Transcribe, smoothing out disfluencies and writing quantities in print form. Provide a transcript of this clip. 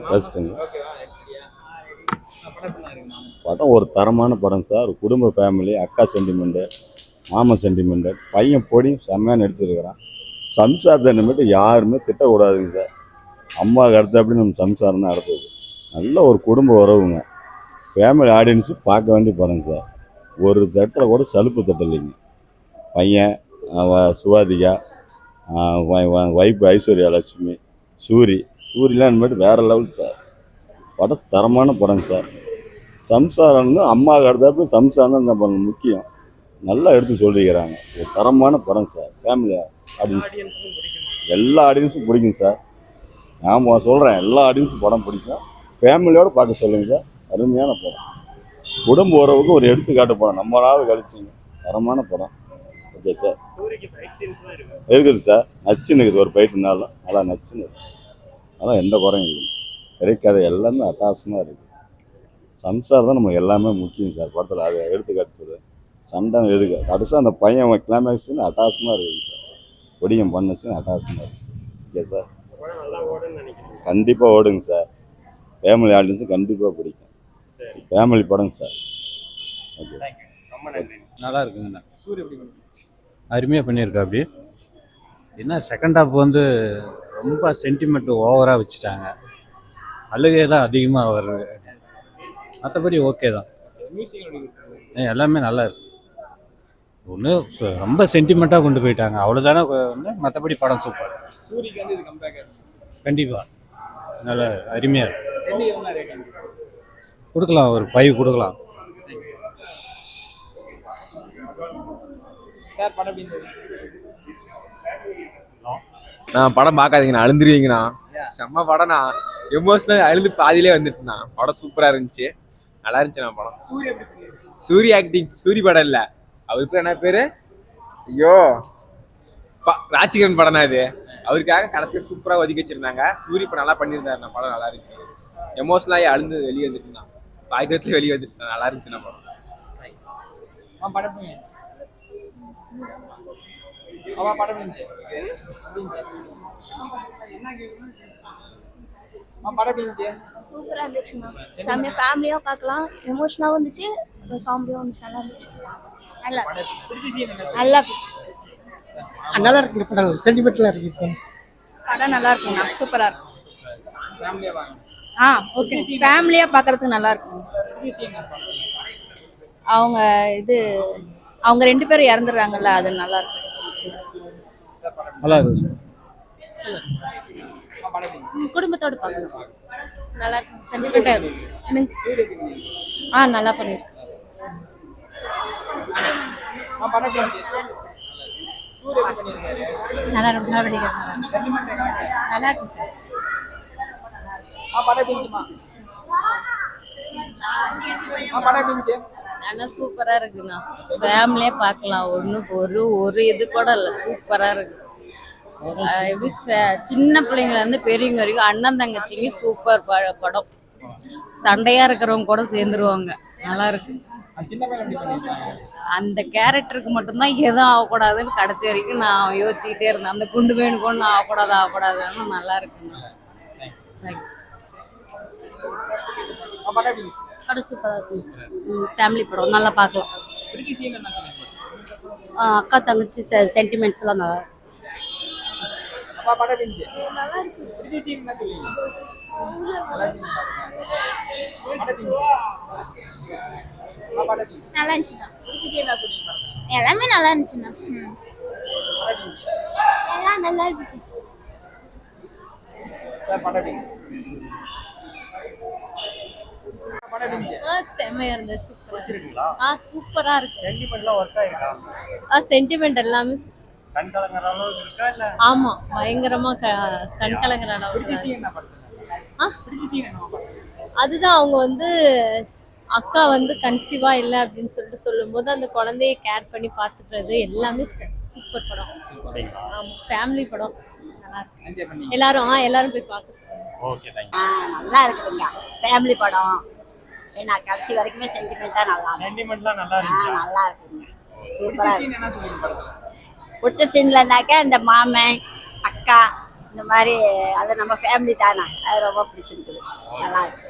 ஃபஸ்ட்டுங்க. படம் ஒரு தரமான படம் சார். குடும்ப ஃபேமிலி, அக்கா சென்டிமெண்ட்டு, மாமன் சென்டிமெண்ட்டு, பையன் பொடி செம்மையாக நடிச்சிருக்கிறான். சம்சாரத்தை மட்டும் யாருமே திட்டக்கூடாதுங்க சார். அம்மாவுக்கு அடுத்தபடி நம்ம சம்சாரம் தான் அடுத்தது. நல்ல ஒரு குடும்ப உறவுங்க. ஃபேமிலி ஆடியன்ஸு பார்க்க வேண்டிய படம் சார். ஒரு தட்டில் கூட சலுப்பு தட்டலைங்க. பையன், சுவாதிகா, வைப்பு ஐஸ்வர்யா லட்சுமி, சூரியலாம் இனிமேட்டு வேறு லெவல் சார். படம் தரமான படம் சார். சம்சாரம்னு அம்மாவுக்கு அடுத்தப்ப சம்சாரம் தான் இந்த முக்கியம். நல்லா எடுத்து சொல்லிக்கிறாங்க. ஒரு தரமான படம் சார். ஃபேமிலி ஆடியன்ஸ் எல்லா ஆடியன்ஸும் பிடிக்கும் சார். நான் சொல்கிறேன், எல்லா ஆடியன்ஸும் படம் பிடிக்கும். ஃபேமிலியோடு பார்க்க சொல்லுங்கள் சார். அருமையான படம். குடும்ப உறவுக்கு ஒரு எடுத்துக்காட்டு படம். நம்ம நாள் கழிச்சிங்க. தரமான படம். Okay sir. இருக்குது சார். நச்சுன்னு இருக்குது. ஒரு ஃபைட்டுனாலும் நல்லா நச்சுன்னு இருக்குது. அதான் எந்த குறையும் இல்லை. கிடைக்காத எல்லாமே அட்டாசமாக இருக்குது. சம்சாரம் தான் நமக்கு எல்லாமே முக்கியம் சார். படத்தில் அதை எடுத்துக்காட்டு சண்டை எதுக்கு கடைசியாக அந்த பையன் கிளைமேக்ஸ்ன்னு அட்டாசமாக இருக்குது சார். ஒடியம் பண்ணச்சுன்னு அட்டாசமாக இருக்குது. Okay sir. கண்டிப்பாக ஓடுங்க சார். ஃபேமிலி ஆடியன்ஸும் கண்டிப்பாக பிடிக்கும். ஃபேமிலி படம் சார். ஓகே நல்லா இருக்குங்கண்ணா. அருமையாக பண்ணியிருக்கா. அப்படி என்ன செகண்ட் ஹாஃப் வந்து ரொம்ப சென்டிமெண்ட் ஓவராக வச்சுட்டாங்க. அழுகே தான் அதிகமாக வருது. மற்றபடி ஓகே தான். எல்லாமே நல்லா இருக்கு. ஒன்று ரொம்ப சென்டிமெண்ட்டாக கொண்டு போயிட்டாங்க, அவ்வளோதானே. மற்றபடி படம் சூப்பர். கண்டிப்பாக நல்லா அருமையாக இருக்கு. கொடுக்கலாம், ஒரு 5 கொடுக்கலாம். நான் படம் பார்க்காதீங்கண்ணா, அழுந்துருவீங்கண்ணா. செம்ம படம்ண்ணா. எமோஷனல் அழுந்து பாதியிலே வந்துட்டுண்ணா. படம் சூப்பராக இருந்துச்சு, நல்லா இருந்துச்சுண்ணா படம். சூரிய ஆக்டிங், சூரிய படம் இல்லை, அவருக்கு என்ன பேர், ஐயோ ராஜ்கிரண் படம்னா இது. அவருக்காக கடைசியாக சூப்பராக ஒதுக்கி வச்சிருந்தாங்க. சூரிய படம் நல்லா பண்ணியிருந்தாருண்ணா. படம் நல்லா இருந்துச்சு. எமோஷனலாகி அழுந்து வெளியே வந்துட்டுண்ணா. ஆயுதத்துல வெளியே வந்துட்டு நல்லா இருந்துச்சுண்ணா படம். சூப்பராக இருந்துச்சுண்ணா. செம்மையாக ஃபேமிலியாக பார்க்கலாம். எமோஷனாகவும் இருந்துச்சு, காமெடியாக இருந்துச்சு. நல்லா இருந்துச்சு. நல்லா நல்லா இருக்கு படம். சென்டிமெண்ட்லாம் இருக்கு. படம் நல்லா இருக்குண்ணா. சூப்பராக இருக்கும். ஓகே. ஃபேமிலியாக பார்க்கறதுக்கு நல்லா இருக்கும். அவங்க அவங்க 2 பேரும் இறந்துடுறாங்கல்ல, அது நல்லா இருக்கும். நல்லா இருக்கு. குடும்பத்தோடு பார்க்கலாம். நல்லா இருக்கும். சென்டிமெண்ட்டாக இருக்கும். நல்லா பண்ணியிருக்கு. நல்லா இருக்கும். நல்லா இருக்கும் சார். ஆனால் சூப்பராக இருக்குண்ணா. ஃபேமிலியே பார்க்கலாம். ஒரு இது கூட இல்லை, சூப்பராக இருக்கு. எப்படி சின்ன பிள்ளைங்கலேருந்து பெரியவங்க வரைக்கும் அண்ணன் தங்கச்சிங்க சூப்பர் படம். சண்டையாக இருக்கிறவங்க கூட சேர்ந்துருவாங்க. நல்லா இருக்கு. அந்த கேரக்டருக்கு மட்டும்தான் எதுவும் ஆகக்கூடாதுன்னு கடைசி வரைக்கும் நான் யோசிச்சுக்கிட்டே இருந்தேன். அந்த குண்டு வேணுக்கொண்டு ஆகக்கூடாதுன்னு. நல்லா இருக்குண்ணா. படம் சூப்பராக இருக்கும். ஃபேமிலி படம் நல்லா பார்க்கலாம். அக்கா தங்கச்சி சென்டிமெண்ட்ஸ் எல்லாம் நல்லா இருக்கு. நல்லா இருந்துச்சுண்ணா. எல்லாமே நல்லா இருந்துச்சுண்ணா. எல்லாம் நல்லா இருந்துச்சு. செம்மையா இருந்தது. சூப்பரா இருக்கு. சென்டிமெண்ட் எல்லாமே ஆமா, பயங்கரமா கண் கலங்குற அளவுக்கு. அதுதான் அவங்க அக்கா கன்சீவா இல்லை அப்படின்னு சொல்லும்போது அந்த குழந்தைய கேர் பண்ணி பார்த்துக்கிறது எல்லாமே சூப்பர் படம். ஆமா, ஃபேமிலி படம். எல்லாரும் போய் பார்க்க சொல்லுங்க. நல்லா இருக்குதுங்க. ஃபேமிலி படம். ஏன்னா கடைசி வரைக்குமே சென்டிமெண்ட்டாக நல்லா இருக்குங்க. சூப்பராக இருக்கு. பிடிச்ச சீன்லனாக்கா இந்த மாமன், அக்கா, இந்த மாதிரி அது நம்ம ஃபேமிலி தானே, அது ரொம்ப பிடிச்சிருக்குது. நல்லா இருக்கு.